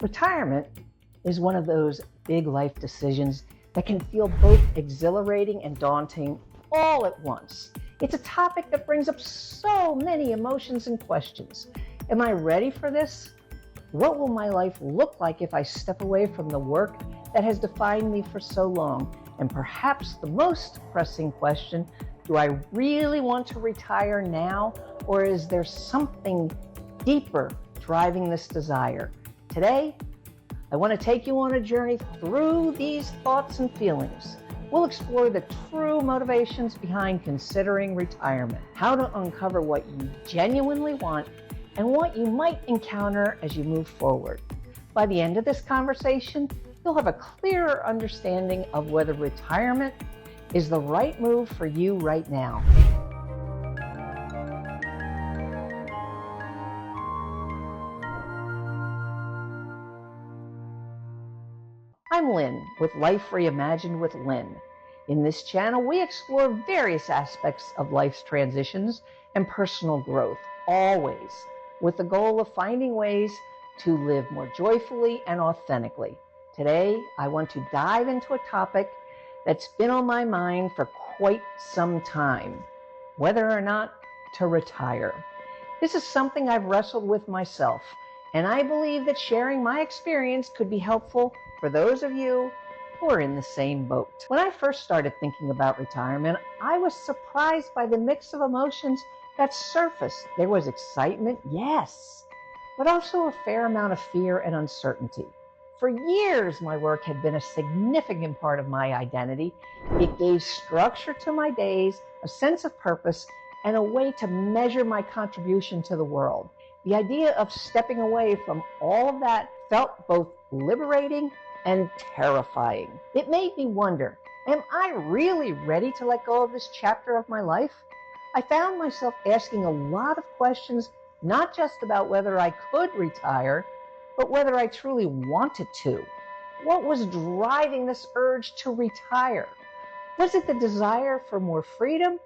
Retirement is one of those big life decisions that can feel both exhilarating and daunting all at once. It's a topic that brings up so many emotions and questions. Am I ready for this? What will my life look like if I step away from the work that has defined me for so long? And perhaps the most pressing question, do I really want to retire now, or is there something deeper driving this desire? Today, I want to take you on a journey through these thoughts and feelings. We'll explore the true motivations behind considering retirement, how to uncover what you genuinely want, and what you might encounter as you move forward. By the end of this conversation, you'll have a clearer understanding of whether retirement is the right move for you right now. I'm Lynn with Life Reimagined with Lynn. In this channel, we explore various aspects of life's transitions and personal growth, always with the goal of finding ways to live more joyfully and authentically. Today, I want to dive into a topic that's been on my mind for quite some time, whether or not to retire. This is something I've wrestled with myself, and I believe that sharing my experience could be helpful for those of you who are in the same boat. When I first started thinking about retirement, I was surprised by the mix of emotions that surfaced. There was excitement, yes, but also a fair amount of fear and uncertainty. For years, my work had been a significant part of my identity. It gave structure to my days, a sense of purpose, and a way to measure my contribution to the world. The idea of stepping away from all of that felt both liberating and terrifying. It made me wonder, am I really ready to let go of this chapter of my life? I found myself asking a lot of questions, not just about whether I could retire, but whether I truly wanted to. What was driving this urge to retire? Was it the desire for more freedom,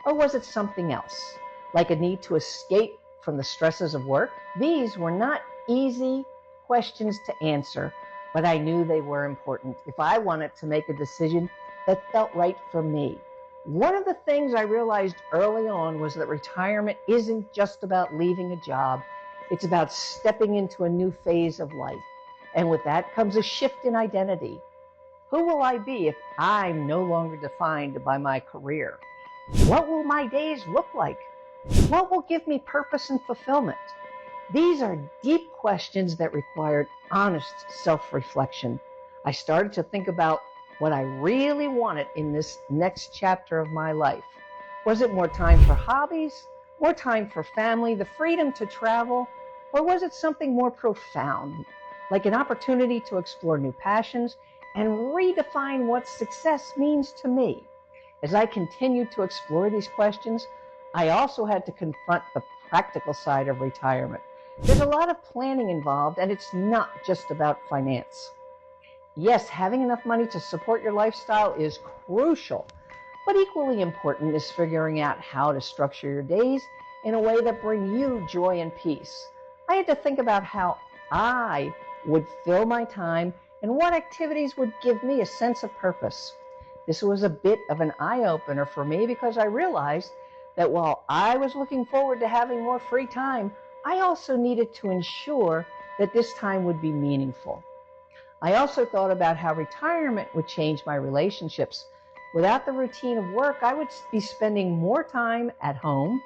or was it something else, like a need to escape from the stresses of work? These were not easy questions to answer, but I knew they were important if I wanted to make a decision that felt right for me. One of the things I realized early on was that retirement isn't just about leaving a job. It's about stepping into a new phase of life. And with that comes a shift in identity. Who will I be if I'm no longer defined by my career? What will my days look like? What will give me purpose and fulfillment? These are deep questions that required honest self-reflection. I started to think about what I really wanted in this next chapter of my life. Was it more time for hobbies, more time for family, the freedom to travel, or was it something more profound, like an opportunity to explore new passions and redefine what success means to me? As I continued to explore these questions, I also had to confront the practical side of retirement. There's a lot of planning involved, and it's not just about finance. Yes, having enough money to support your lifestyle is crucial, but equally important is figuring out how to structure your days in a way that bring you joy and peace. I had to think about how I would fill my time and what activities would give me a sense of purpose. This was a bit of an eye-opener for me because I realized that while I was looking forward to having more free time, I also needed to ensure that this time would be meaningful. I also thought about how retirement would change my relationships. Without the routine of work, I would be spending more time at home,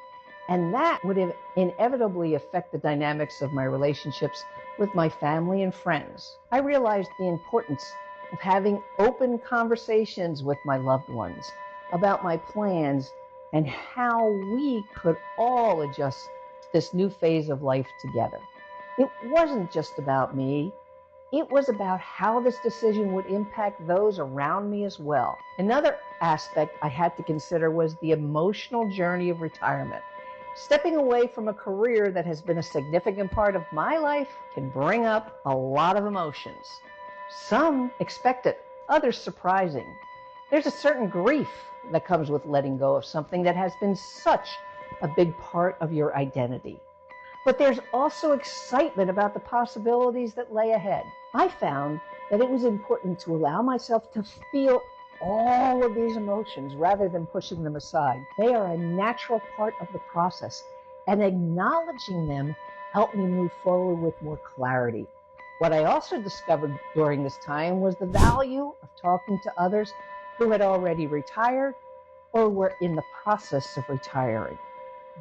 and that would inevitably affect the dynamics of my relationships with my family and friends. I realized the importance of having open conversations with my loved ones about my plans and how we could all adjust to this new phase of life together. It wasn't just about me. It was about how this decision would impact those around me as well. Another aspect I had to consider was the emotional journey of retirement. Stepping away from a career that has been a significant part of my life can bring up a lot of emotions. Some expected, others surprising. There's a certain grief that comes with letting go of something that has been such a big part of your identity. But there's also excitement about the possibilities that lay ahead. I found that it was important to allow myself to feel all of these emotions rather than pushing them aside. They are a natural part of the process, and acknowledging them helped me move forward with more clarity. What I also discovered during this time was the value of talking to others who had already retired or were in the process of retiring.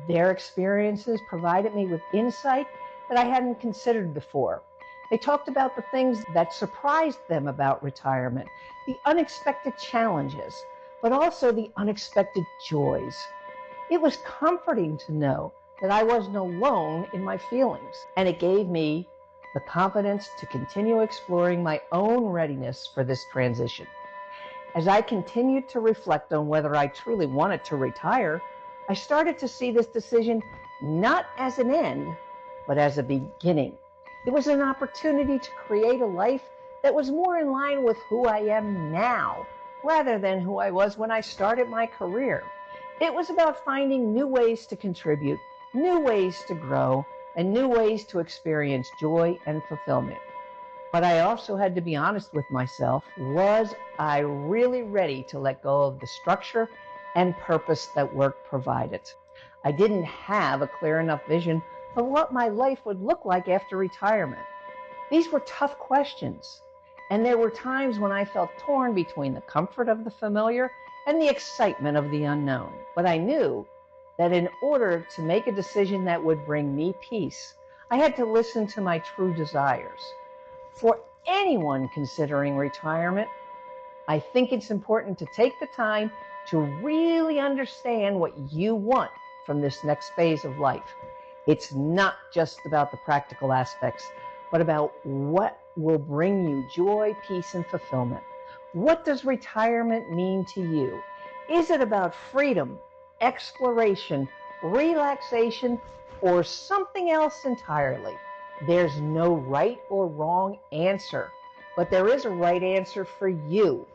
Their experiences provided me with insight that I hadn't considered before. They talked about the things that surprised them about retirement, the unexpected challenges, but also the unexpected joys. It was comforting to know that I wasn't alone in my feelings, and it gave me the confidence to continue exploring my own readiness for this transition. As I continued to reflect on whether I truly wanted to retire, I started to see this decision not as an end, but as a beginning. It was an opportunity to create a life that was more in line with who I am now, rather than who I was when I started my career. It was about finding new ways to contribute, new ways to grow, and new ways to experience joy and fulfillment. But I also had to be honest with myself. Was I really ready to let go of the structure and purpose that work provided? I didn't have a clear enough vision of what my life would look like after retirement. These were tough questions, and there were times when I felt torn between the comfort of the familiar and the excitement of the unknown. But I knew that in order to make a decision that would bring me peace, I had to listen to my true desires. For anyone considering retirement, I think it's important to take the time to really understand what you want from this next phase of life. It's not just about the practical aspects, but about what will bring you joy, peace, and fulfillment. What does retirement mean to you? Is it about freedom, exploration, relaxation, or something else entirely? There's no right or wrong answer, but there is a right answer for you.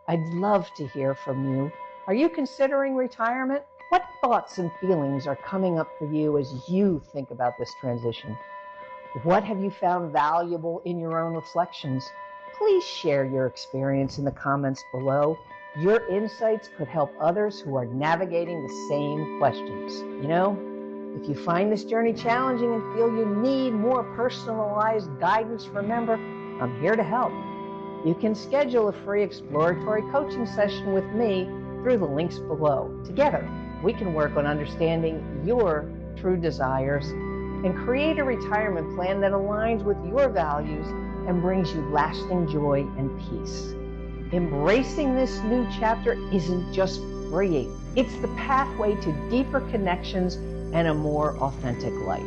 I'd love to hear from you. Are you considering retirement? What thoughts and feelings are coming up for you as you think about this transition? What have you found valuable in your own reflections? Please share your experience in the comments below. Your insights could help others who are navigating the same questions. If you find this journey challenging and feel you need more personalized guidance, remember, I'm here to help. You can schedule a free exploratory coaching session with me through the links below. Together, we can work on understanding your true desires and create a retirement plan that aligns with your values and brings you lasting joy and peace. Embracing this new chapter isn't just freeing. It's the pathway to deeper connections and a more authentic life.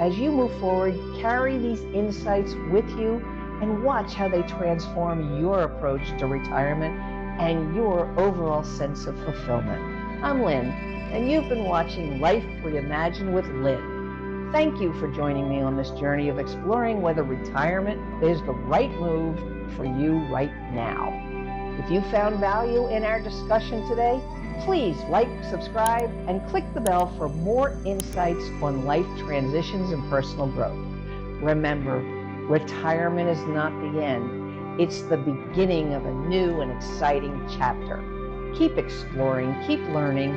As you move forward, carry these insights with you and watch how they transform your approach to retirement and your overall sense of fulfillment. I'm Lynn, and you've been watching Life Reimagined with Lynn. Thank you for joining me on this journey of exploring whether retirement is the right move for you right now. If you found value in our discussion today, please like, subscribe, and click the bell for more insights on life transitions and personal growth. Remember, retirement is not the end. It's the beginning of a new and exciting chapter. Keep exploring, keep learning,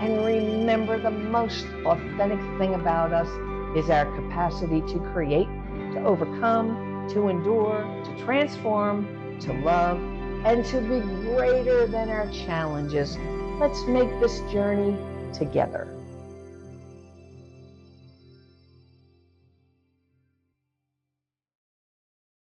and remember, the most authentic thing about us is our capacity to create, to overcome, to endure, to transform, to love, and to be greater than our challenges. Let's make this journey together.